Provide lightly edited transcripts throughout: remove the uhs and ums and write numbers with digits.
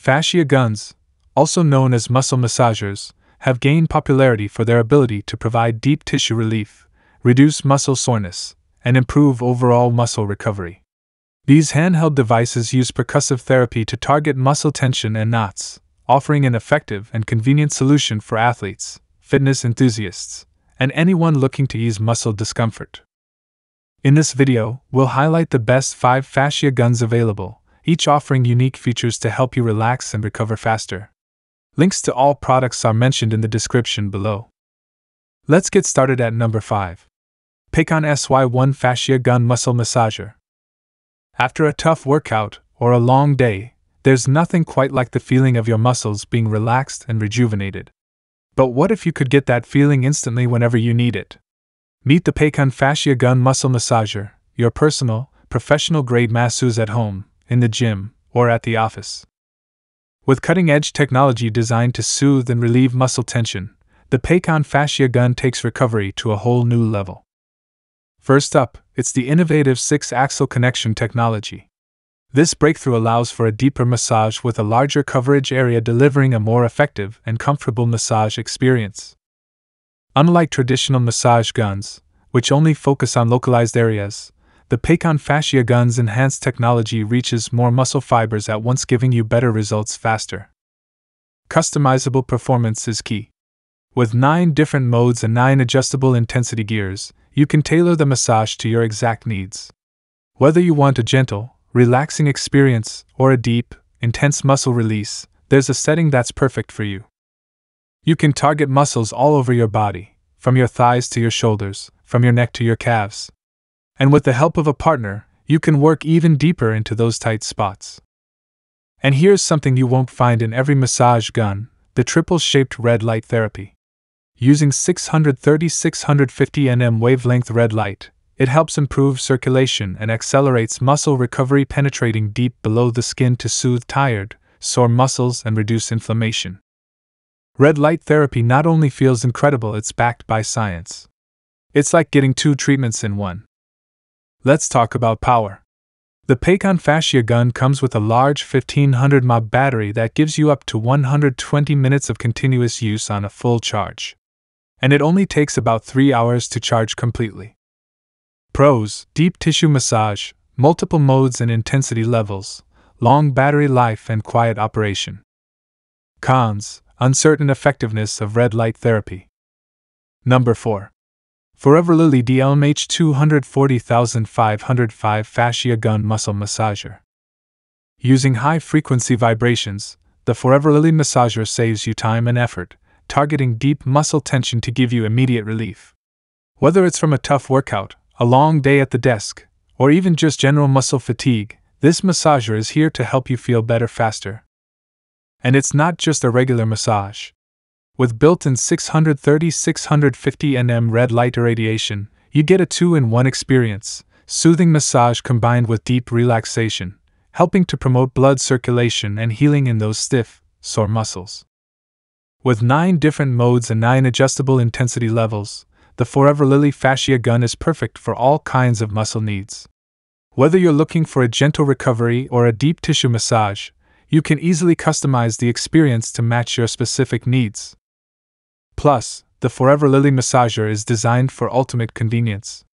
Fascia guns, also known as muscle massagers, have gained popularity for their ability to provide deep tissue relief, reduce muscle soreness, and improve overall muscle recovery. These handheld devices use percussive therapy to target muscle tension and knots, offering an effective and convenient solution for athletes, fitness enthusiasts, and anyone looking to ease muscle discomfort. In this video, we'll highlight the best 5 fascia guns available, each offering unique features to help you relax and recover faster. Links to all products are mentioned in the description below. Let's get started at number 5. Peicon SY-001 Fascia Gun Muscle Massager. After a tough workout or a long day, there's nothing quite like the feeling of your muscles being relaxed and rejuvenated. But what if you could get that feeling instantly whenever you need it? Meet the Peicon Fascia Gun Muscle Massager, your personal, professional-grade masseuse at home, in the gym, or at the office. With cutting-edge technology designed to soothe and relieve muscle tension, the Peicon Fascia Gun takes recovery to a whole new level. First up, it's the innovative 6-axle connection technology. This breakthrough allows for a deeper massage with a larger coverage area, delivering a more effective and comfortable massage experience. Unlike traditional massage guns, which only focus on localized areas, the Peicon Fascia Gun's enhanced technology reaches more muscle fibers at once, giving you better results faster. Customizable performance is key. With 9 different modes and 9 adjustable intensity gears, you can tailor the massage to your exact needs. Whether you want a gentle, relaxing experience or a deep, intense muscle release, there's a setting that's perfect for you. You can target muscles all over your body, from your thighs to your shoulders, from your neck to your calves. And with the help of a partner, you can work even deeper into those tight spots. And here's something you won't find in every massage gun: the triple-shaped red light therapy. Using 630-650 nm wavelength red light, it helps improve circulation and accelerates muscle recovery, penetrating deep below the skin to soothe tired, sore muscles and reduce inflammation. Red light therapy not only feels incredible, it's backed by science. It's like getting 2 treatments in one. Let's talk about power. The Peicon Fascia Gun comes with a large 1500 mAh battery that gives you up to 120 minutes of continuous use on a full charge. And it only takes about 3 hours to charge completely. Pros: deep tissue massage, multiple modes and intensity levels, long battery life and quiet operation. Cons: uncertain effectiveness of red light therapy. Number 4. Foreverlily D-LMH240505 Fascia Gun Muscle Massager. Using high-frequency vibrations, the Foreverlily massager saves you time and effort, targeting deep muscle tension to give you immediate relief. Whether it's from a tough workout, a long day at the desk, or even just general muscle fatigue, this massager is here to help you feel better faster. And it's not just a regular massage. With built-in 630-650 nm red light irradiation, you get a 2-in-1 experience: soothing massage combined with deep relaxation, helping to promote blood circulation and healing in those stiff, sore muscles. With 9 different modes and 9 adjustable intensity levels, the Foreverlily Fascia Gun is perfect for all kinds of muscle needs. Whether you're looking for a gentle recovery or a deep tissue massage, you can easily customize the experience to match your specific needs. Plus, the Foreverlily massager is designed for ultimate convenience.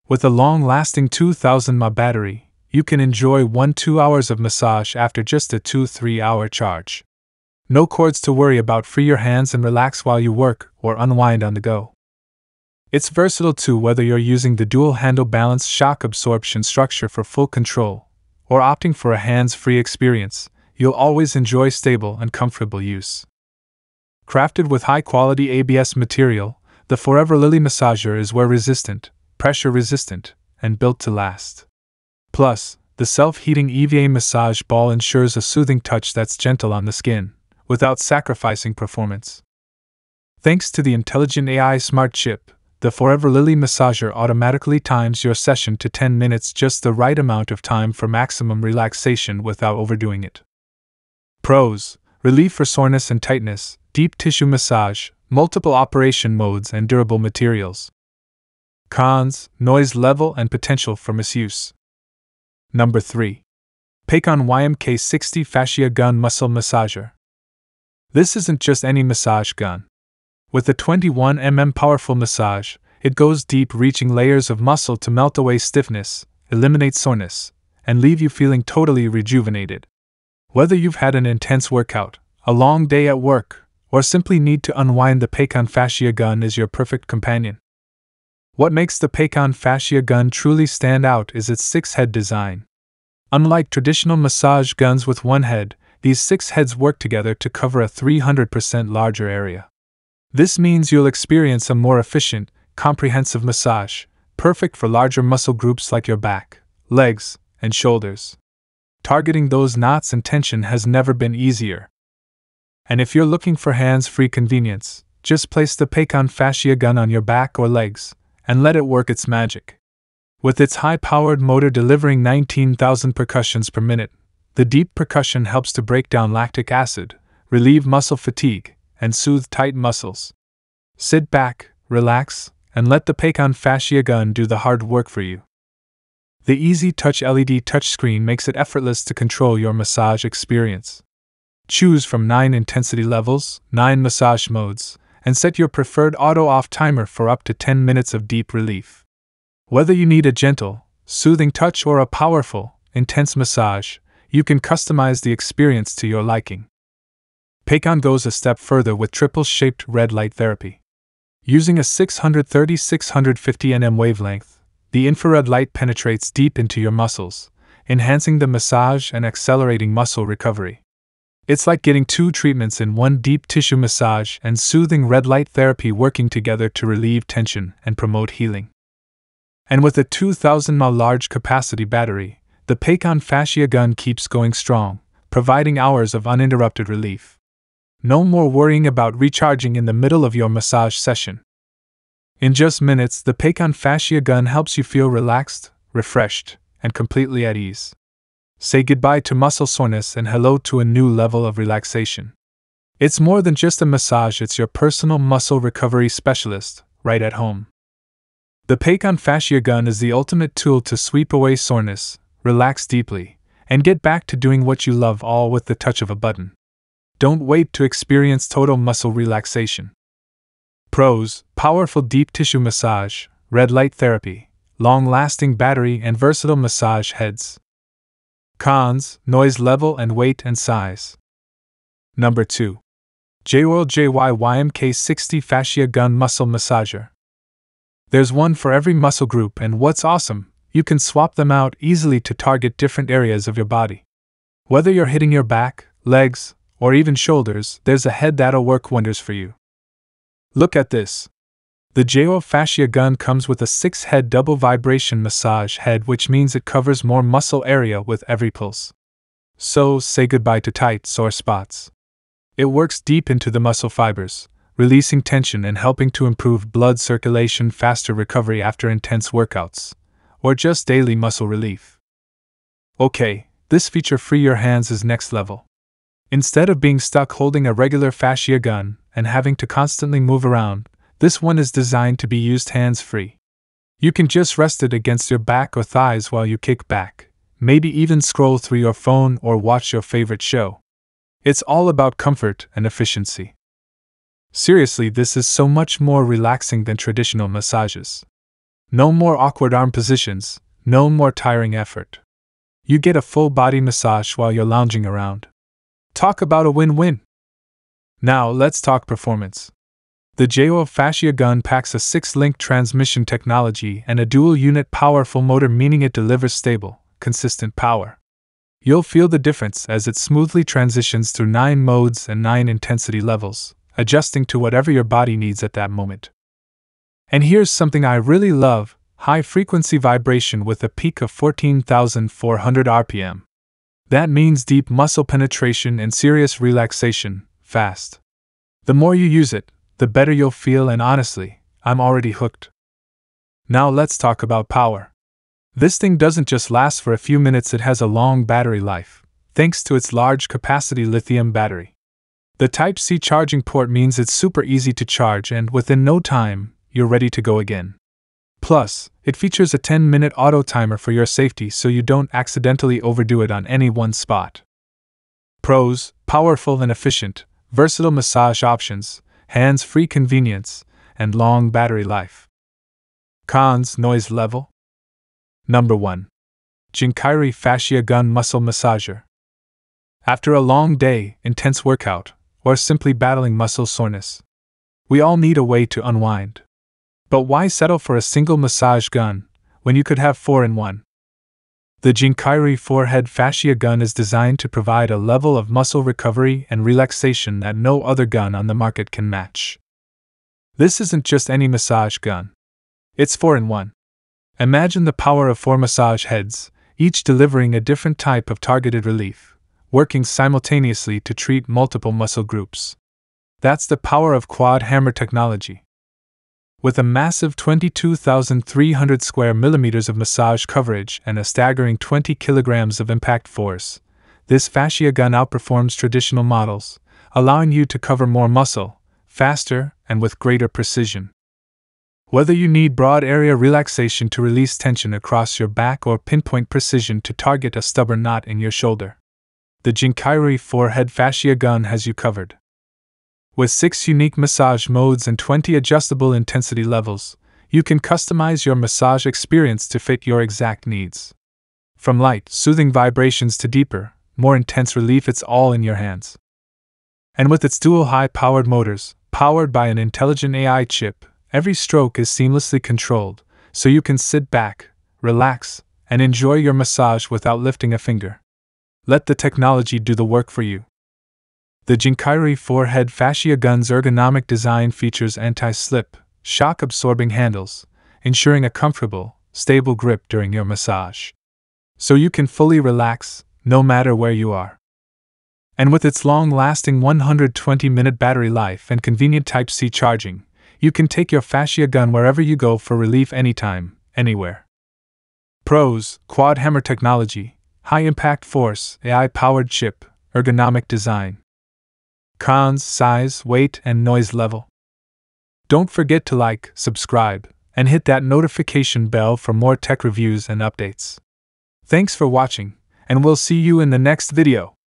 With a long-lasting 2000 mAh battery, you can enjoy 1-2 hours of massage after just a 2-3 hour charge. No cords to worry about. Free your hands and relax while you work or unwind on the go. It's versatile too, whether you're using the dual-handle balanced shock absorption structure for full control, or opting for a hands-free experience. You'll always enjoy stable and comfortable use. Crafted with high-quality ABS material, the Foreverlily massager is wear-resistant, pressure-resistant, and built to last. Plus, the self-heating EVA massage ball ensures a soothing touch that's gentle on the skin, without sacrificing performance. Thanks to the intelligent AI smart chip, the Foreverlily massager automatically times your session to 10 minutes, just the right amount of time for maximum relaxation without overdoing it. Pros: relief for soreness and tightness, deep tissue massage, multiple operation modes and durable materials. Cons: noise level and potential for misuse. Number 3. Peicon YM-K60 Fascia Gun Muscle Massager. This isn't just any massage gun. With a 21 mm powerful massage, it goes deep, reaching layers of muscle to melt away stiffness, eliminate soreness, and leave you feeling totally rejuvenated. Whether you've had an intense workout, a long day at work, or simply need to unwind, the Peicon Fascia Gun is your perfect companion. What makes the Peicon Fascia Gun truly stand out is its 6-head design. Unlike traditional massage guns with one head, these 6 heads work together to cover a 300% larger area. This means you'll experience a more efficient, comprehensive massage, perfect for larger muscle groups like your back, legs, and shoulders. Targeting those knots and tension has never been easier. And if you're looking for hands-free convenience, just place the Peicon Fascia Gun on your back or legs, and let it work its magic. With its high-powered motor delivering 19,000 percussions per minute, the deep percussion helps to break down lactic acid, relieve muscle fatigue, and soothe tight muscles. Sit back, relax, and let the Peicon Fascia Gun do the hard work for you. The Easy Touch LED touchscreen makes it effortless to control your massage experience. Choose from 9 intensity levels, 9 massage modes, and set your preferred auto-off timer for up to 10 minutes of deep relief. Whether you need a gentle, soothing touch or a powerful, intense massage, you can customize the experience to your liking. Peicon goes a step further with triple-shaped red light therapy. Using a 630-650 nm wavelength, the infrared light penetrates deep into your muscles, enhancing the massage and accelerating muscle recovery. It's like getting 2 treatments in one: deep tissue massage and soothing red light therapy working together to relieve tension and promote healing. And with a 2,000 mAh large capacity battery, the Peicon Fascia Gun keeps going strong, providing hours of uninterrupted relief. No more worrying about recharging in the middle of your massage session. In just minutes, the Peicon Fascia Gun helps you feel relaxed, refreshed, and completely at ease. Say goodbye to muscle soreness and hello to a new level of relaxation. It's more than just a massage, it's your personal muscle recovery specialist, right at home. The Peicon Fascia Gun is the ultimate tool to sweep away soreness, relax deeply, and get back to doing what you love, all with the touch of a button. Don't wait to experience total muscle relaxation. Pros: powerful deep tissue massage, red light therapy, long-lasting battery, and versatile massage heads. Cons: noise level and weight and size. Number 2. Jaiyorl JY-YM-K60 Fascia Gun Muscle Massager. There's one for every muscle group, and what's awesome, you can swap them out easily to target different areas of your body. Whether you're hitting your back, legs, or even shoulders, there's a head that'll work wonders for you. Look at this. The Jaiyorl Fascia Gun comes with a 6-head double vibration massage head, which means it covers more muscle area with every pulse. So, say goodbye to tight, sore spots. It works deep into the muscle fibers, releasing tension and helping to improve blood circulation, faster recovery after intense workouts, or just daily muscle relief. Okay, this feature-free your hands is next level. Instead of being stuck holding a regular fascia gun and having to constantly move around, this one is designed to be used hands-free. You can just rest it against your back or thighs while you kick back, maybe even scroll through your phone or watch your favorite show. It's all about comfort and efficiency. Seriously, this is so much more relaxing than traditional massages. No more awkward arm positions, no more tiring effort. You get a full body massage while you're lounging around. Talk about a win-win! Now let's talk performance. The Jaiyorl Fascia Gun packs a 6-link transmission technology and a dual-unit powerful motor, meaning it delivers stable, consistent power. You'll feel the difference as it smoothly transitions through 9 modes and 9 intensity levels, adjusting to whatever your body needs at that moment. And here's something I really love: high-frequency vibration with a peak of 14,400 RPM. That means deep muscle penetration and serious relaxation, fast. The more you use it, the better you'll feel, and honestly, I'm already hooked. Now let's talk about power. This thing doesn't just last for a few minutes, it has a long battery life, thanks to its large capacity lithium battery. The Type-C charging port means it's super easy to charge, and within no time, you're ready to go again. Plus, it features a 10-minute auto timer for your safety so you don't accidentally overdo it on any one spot. Pros: powerful and efficient, versatile massage options, hands-free convenience, and long battery life. Cons: noise level. Number 1. Jinkairui Fascia Gun Muscle Massager. After a long day, intense workout, or simply battling muscle soreness, we all need a way to unwind. But why settle for a single massage gun when you could have 4 in 1? The Jinkairui 4-head fascia gun is designed to provide a level of muscle recovery and relaxation that no other gun on the market can match. This isn't just any massage gun. It's 4 in 1. Imagine the power of 4 massage heads, each delivering a different type of targeted relief, working simultaneously to treat multiple muscle groups. That's the power of quad hammer technology. With a massive 22,300 square millimeters of massage coverage and a staggering 20 kilograms of impact force, this fascia gun outperforms traditional models, allowing you to cover more muscle, faster, and with greater precision. Whether you need broad area relaxation to release tension across your back or pinpoint precision to target a stubborn knot in your shoulder, the Jinkairui 4-head fascia gun has you covered. With 6 unique massage modes and 20 adjustable intensity levels, you can customize your massage experience to fit your exact needs. From light, soothing vibrations to deeper, more intense relief, it's all in your hands. And with its dual high-powered motors, powered by an intelligent AI chip, every stroke is seamlessly controlled, so you can sit back, relax, and enjoy your massage without lifting a finger. Let the technology do the work for you. The Jinkairui 4-head fascia gun's ergonomic design features anti-slip, shock-absorbing handles, ensuring a comfortable, stable grip during your massage, so you can fully relax, no matter where you are. And with its long-lasting 120-minute battery life and convenient Type-C charging, you can take your fascia gun wherever you go for relief anytime, anywhere. Pros: quad hammer technology, high impact force, AI-powered chip, ergonomic design. Cons: size, weight, and noise level. Don't forget to like, subscribe, and hit that notification bell for more tech reviews and updates. Thanks for watching, and we'll see you in the next video.